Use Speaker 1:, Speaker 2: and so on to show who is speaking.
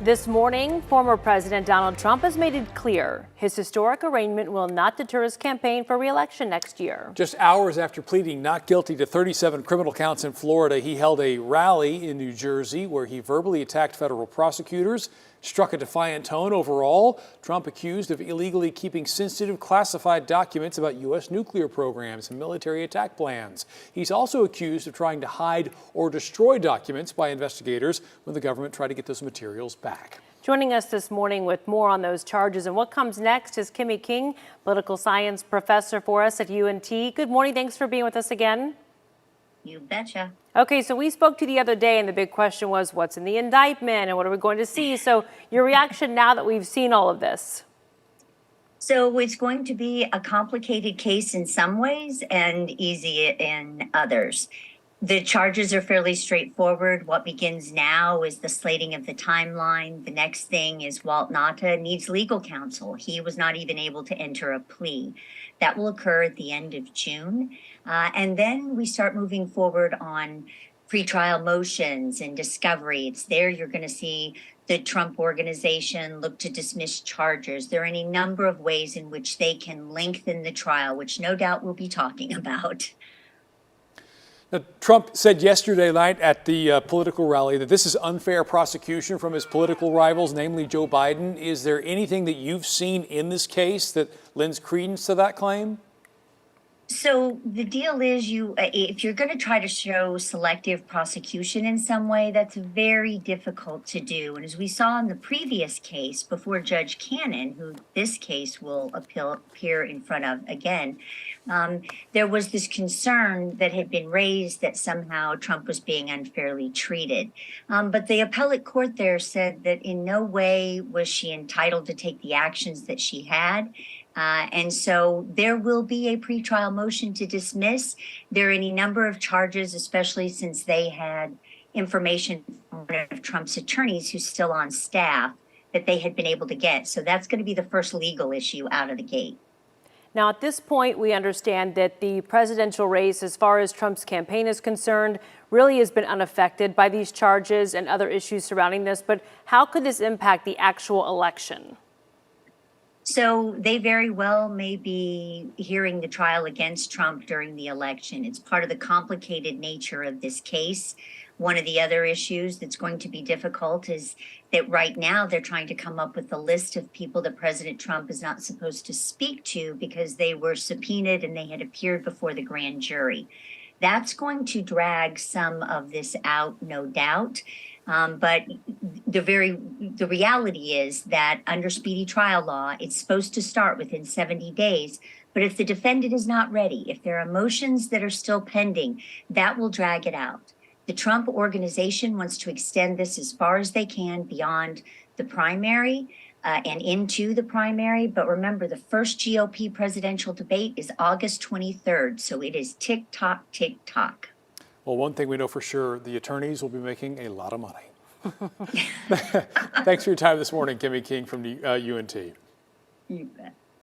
Speaker 1: This morning, former President Donald Trump has made it clear his historic arraignment will not deter his campaign for re-election next year.
Speaker 2: Just hours after pleading not guilty to 37 criminal counts in Florida, he held a rally in New Jersey where he verbally attacked federal prosecutors, struck a defiant tone overall. Trump accused of illegally keeping sensitive classified documents about U.S. nuclear programs and military attack plans. He's also accused of trying to hide or destroy documents by investigators when the government tried to get those materials back.
Speaker 1: Joining us this morning with more on those charges and what comes next is Kimi King, political science professor for us at UNT. Good morning. Thanks for being with us again.
Speaker 3: You betcha.
Speaker 1: Okay, so we spoke to you the other day and the big question was what's in the indictment and what are we going to see? So your reaction now that we've seen all of this?
Speaker 3: So it's going to be a complicated case in some ways and easy in others. The charges are fairly straightforward. What begins now is the slating of the timeline. The next thing is Walt Nauta needs legal counsel. He was not even able to enter a plea. That will occur at the end of June. And then we start moving forward on pretrial motions and discovery. It's there you're going to see the Trump organization look to dismiss charges. There are any number of ways in which they can lengthen the trial, which no doubt we'll be talking about.
Speaker 2: Now, Trump said yesterday night at the political rally that this is unfair prosecution from his political rivals, namely Joe Biden. Is there anything that you've seen in this case that lends credence to that claim?
Speaker 3: So the deal is if you're going to try to show selective prosecution in some way, that's very difficult to do. And as we saw in the previous case before Judge Cannon, who this case will appear in front of again, there was this concern that had been raised that somehow Trump was being unfairly treated. But the appellate court there said that in no way was she entitled to take the actions that she had. And so there will be a pretrial motion to dismiss. There are any number of charges, especially since they had information from one of Trump's attorneys who's still on staff that they had been able to get. So that's going to be the first legal issue out of the gate.
Speaker 1: Now, at this point, we understand that the presidential race, as far as Trump's campaign is concerned, really has been unaffected by these charges and other issues surrounding this. But how could this impact the actual election?
Speaker 3: So they very well may be hearing the trial against Trump during the election. It's part of the complicated nature of this case. One of the other issues that's going to be difficult is that right now they're trying to come up with a list of people that President Trump is not supposed to speak to because they were subpoenaed and they had appeared before the grand jury. That's going to drag some of this out, no doubt. But the reality is that under speedy trial law, it's supposed to start within 70 days. But if the defendant is not ready, if there are motions that are still pending, that will drag it out. The Trump organization wants to extend this as far as they can beyond the primary and into the primary. But remember, the first GOP presidential debate is August 23rd. So it is tick tock, tick tock.
Speaker 2: Well, one thing we know for sure, the attorneys will be making a lot of money. Thanks for your time this morning, Kimi King from UNT.
Speaker 3: You bet.